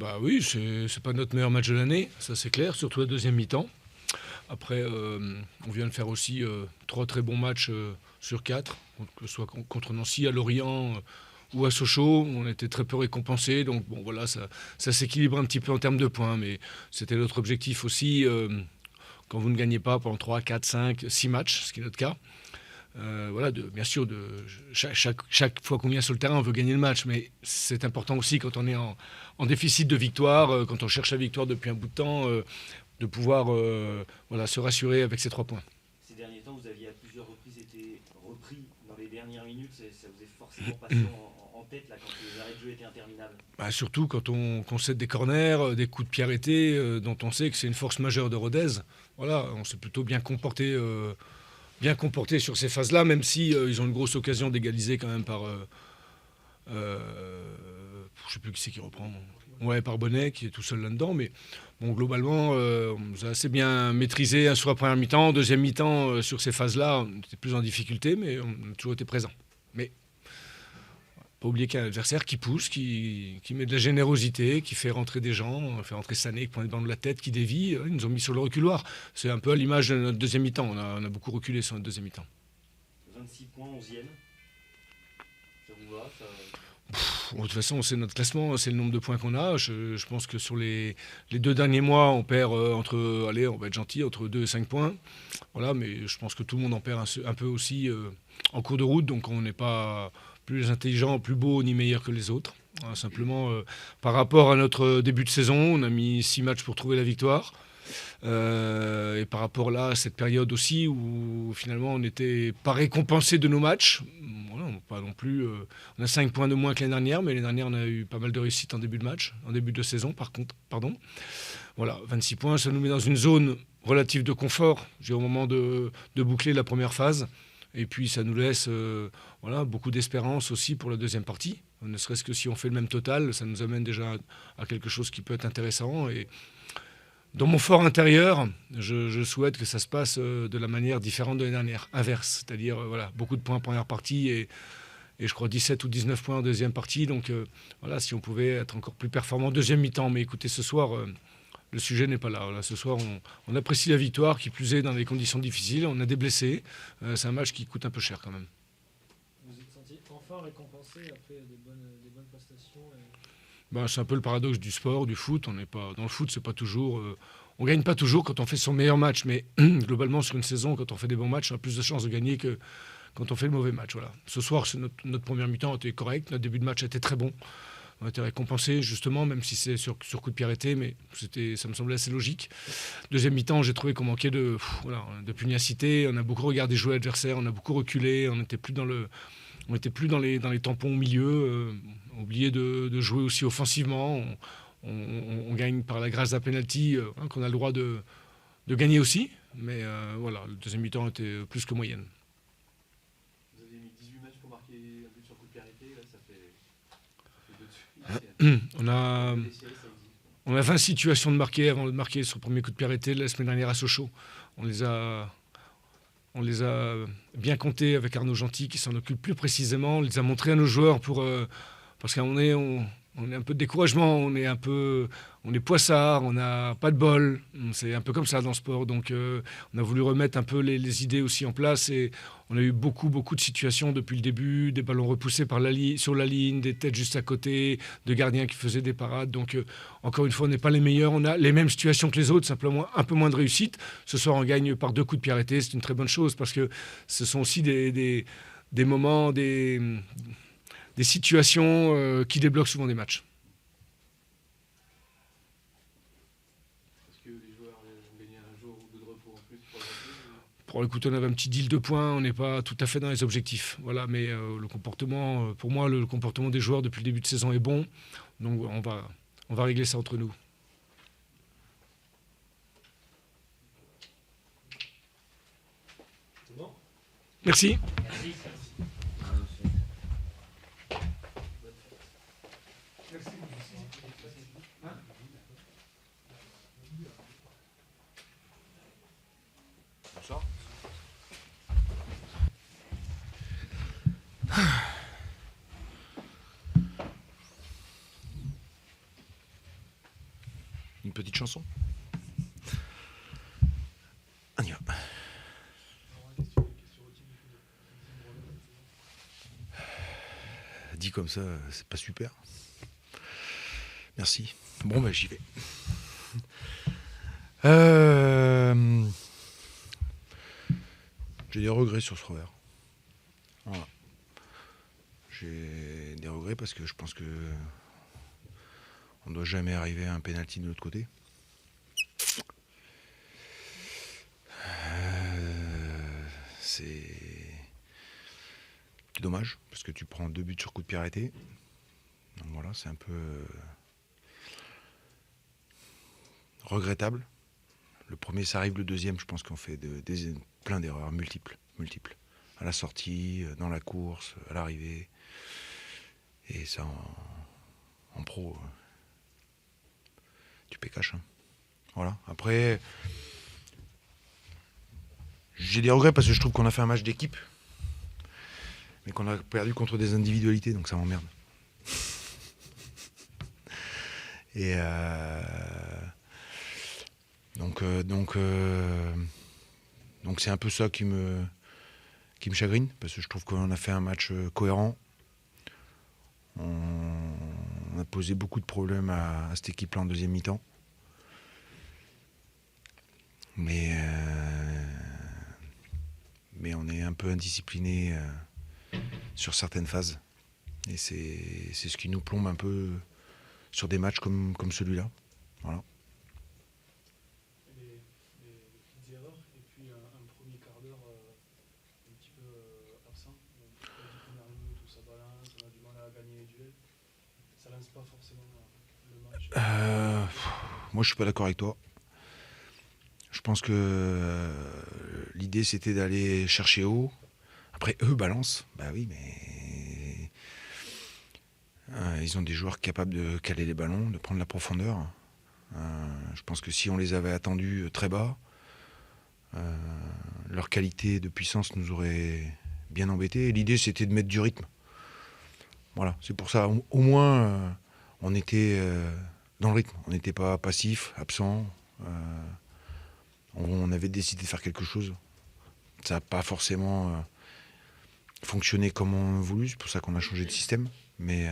Bah oui, c'est pas notre meilleur match de l'année, ça c'est clair, surtout la deuxième mi-temps. Après, on vient de faire aussi 3 très bons matchs sur 4, que ce soit contre Nancy, à Lorient ou à Sochaux. On était très peu récompensés, donc bon voilà, ça s'équilibre un petit peu en termes de points, mais c'était notre objectif aussi. Quand vous ne gagnez pas pendant 3, 4, 5, 6 matchs, ce qui est notre cas, voilà, bien sûr, chaque fois qu'on vient sur le terrain, on veut gagner le match, mais c'est important aussi quand on est en déficit de victoire, quand on cherche la victoire depuis un bout de temps, de pouvoir voilà, se rassurer avec ces 3 points. Ces derniers temps, vous aviez à plusieurs reprises été repris dans les dernières minutes, ça vous est forcément passé en tête là, quand les arrêts de jeu étaient interminables. Bah, surtout quand on concède des corners, des coups de pied arrêtés, dont on sait que c'est une force majeure de Rodez. Voilà, on s'est plutôt bien comporté sur ces phases-là, même si ils ont une grosse occasion d'égaliser quand même par... je ne sais plus qui c'est qui reprend. Ouais, par Bonnet, qui est tout seul là-dedans. Mais bon, globalement, on nous a assez bien maîtrisé sur la première mi-temps. Deuxième mi-temps, sur ces phases-là, on était plus en difficulté, mais on a toujours été présent. Mais pas oublier qu'il y a un adversaire qui pousse, qui met de la générosité, qui fait rentrer des gens, fait rentrer Sané, qui prend le banc de la tête, qui dévie. Ils nous ont mis sur le reculoir. C'est un peu à l'image de notre deuxième mi-temps. On a beaucoup reculé sur notre deuxième mi-temps. 26 points, 11e. Ça vous va ça... De toute façon, c'est notre classement, c'est le nombre de points qu'on a. Je pense que sur les 2 derniers mois, on perd allez, on va être gentil, entre 2 et 5 points. Voilà, mais je pense que tout le monde en perd un peu aussi en cours de route, donc on n'est pas plus intelligent, plus beau ni meilleur que les autres. Voilà, simplement, par rapport à notre début de saison, on a mis 6 matchs pour trouver la victoire. Et par rapport là à cette période aussi où finalement on n'était pas récompensé de nos matchs, voilà, pas non plus, on a 5 points de moins que l'année dernière, mais l'année dernière on a eu pas mal de réussite en début de match, en début de saison pardon. Voilà, 26 points, ça nous met dans une zone relative de confort, au moment de boucler la première phase, et puis ça nous laisse voilà, beaucoup d'espérance aussi pour la deuxième partie, ne serait-ce que si on fait le même total, ça nous amène déjà à quelque chose qui peut être intéressant. Et dans mon fort intérieur, je souhaite que ça se passe de la manière différente de l'année dernière, inverse, c'est-à-dire voilà, beaucoup de points en première partie et je crois 17 ou 19 points en deuxième partie. Donc voilà, si on pouvait être encore plus performant en deuxième mi-temps. Mais écoutez, ce soir, le sujet n'est pas là. Voilà, ce soir, on apprécie la victoire, qui plus est dans des conditions difficiles. On a des blessés. C'est un match qui coûte un peu cher quand même. Vous êtes senti enfin récompensé après des bonnes prestations C'est un peu le paradoxe du sport, du foot. On n'est pas dans le foot, c'est pas toujours. On gagne pas toujours quand on fait son meilleur match, mais globalement sur une saison, quand on fait des bons matchs, on a plus de chances de gagner que quand on fait le mauvais match. Voilà. Ce soir, notre première mi-temps était correcte, notre début de match était très bon. On a été récompensé justement, même si c'est sur coup de pied arrêté, mais ça me semblait assez logique. Deuxième mi-temps, j'ai trouvé qu'on manquait de pugnacité. On a beaucoup regardé jouer l'adversaire, on a beaucoup reculé, on n'était plus dans les tampons au milieu. Oublié de jouer aussi offensivement. On gagne par la grâce d'un penalty qu'on a le droit de gagner aussi. Mais voilà, le deuxième mi-temps était plus que moyenne. Vous avez mis 18 matchs pour marquer un but sur coup de pied arrêté. Là, ça fait 2 de suite. On a 20 situations de marquer avant de marquer sur le premier coup de pied arrêté la semaine dernière à Sochaux. On les a bien comptés avec Arnaud Gentil qui s'en occupe plus précisément. On les a montrés à nos joueurs parce qu'on est un peu de découragement, on est poissard, on n'a pas de bol. C'est un peu comme ça dans le sport. Donc on a voulu remettre un peu les idées aussi en place et on a eu beaucoup de situations depuis le début, des ballons repoussés sur la ligne, des têtes juste à côté, de gardiens qui faisaient des parades. Donc encore une fois, on n'est pas les meilleurs, on a les mêmes situations que les autres, simplement un peu moins de réussite. Ce soir, on gagne par 2 coups de pied arrêtés, c'est une très bonne chose parce que ce sont aussi des moments, des situations qui débloquent souvent des matchs. Est-ce que les joueurs ont gagné un jour ou 2 de repos en plus pour le repos Pour écouter, on avait un petit deal de points, on n'est pas tout à fait dans les objectifs. Voilà, mais le comportement, pour moi, le comportement des joueurs depuis le début de saison est bon. Donc on va régler ça entre nous. C'est bon ? Merci. Merci. une petite chanson. On y va. Dit comme ça, c'est pas super. Merci. Bon, ben j'y vais. J'ai des regrets sur ce revers. Voilà. J'ai des regrets parce que je pense que on ne doit jamais arriver à un pénalty de l'autre côté. C'est dommage parce que tu prends 2 buts sur coup de pied arrêté. Donc voilà, c'est un peu regrettable. Le premier, ça arrive, le deuxième, je pense qu'on fait plein d'erreurs multiples. À la sortie, dans la course, à l'arrivée. Et ça, en pro, tu paies cash. Hein. Voilà. Après, j'ai des regrets parce que je trouve qu'on a fait un match d'équipe, mais qu'on a perdu contre des individualités, donc ça m'emmerde. Et donc c'est un peu ça qui me chagrine, parce que je trouve qu'on a fait un match cohérent. On a posé beaucoup de problèmes à cette équipe-là en deuxième mi-temps. Mais on est un peu indiscipliné sur certaines phases. Et c'est ce qui nous plombe un peu sur des matchs comme celui-là. Voilà. Les petites erreurs, et puis un premier quart d'heure un petit peu absent. Donc, les 10 premières minutes où ça balance, on a du mal à gagner les duels. Ça lance pas forcément le match. Moi, je suis pas d'accord avec toi. Je pense que l'idée, c'était d'aller chercher haut. Après, eux balancent. Bah oui, mais ils ont des joueurs capables de caler les ballons, de prendre la profondeur. Je pense que si on les avait attendus très bas, leur qualité de puissance nous aurait bien embêtés. Et l'idée, c'était de mettre du rythme. Voilà, c'est pour ça. Au moins, on était dans le rythme. On n'était pas passif, absent. On avait décidé de faire quelque chose. Ça n'a pas forcément fonctionné comme on a voulu. C'est pour ça qu'on a changé de système. Mais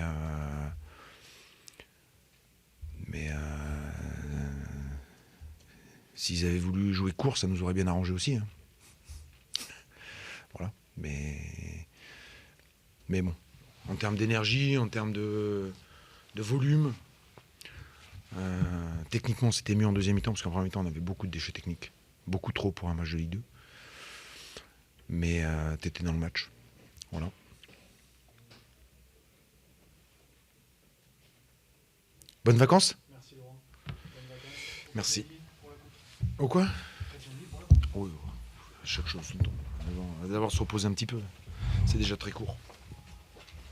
s'ils avaient voulu jouer court, ça nous aurait bien arrangé aussi. Hein. Voilà. Mais bon, en termes d'énergie, en termes de volume, techniquement, c'était mieux en deuxième mi-temps, parce qu'en première mi-temps, on avait beaucoup de déchets techniques. Beaucoup trop pour un match de Ligue 2. Mais t'étais dans le match. Voilà. Bonnes vacances ? Merci Laurent. Bonnes vacances. Merci. Pour la coupe. Au quoi ? Chrétien libre, Oui, chaque chose son temps. D'abord se reposer un petit peu. C'est déjà très court.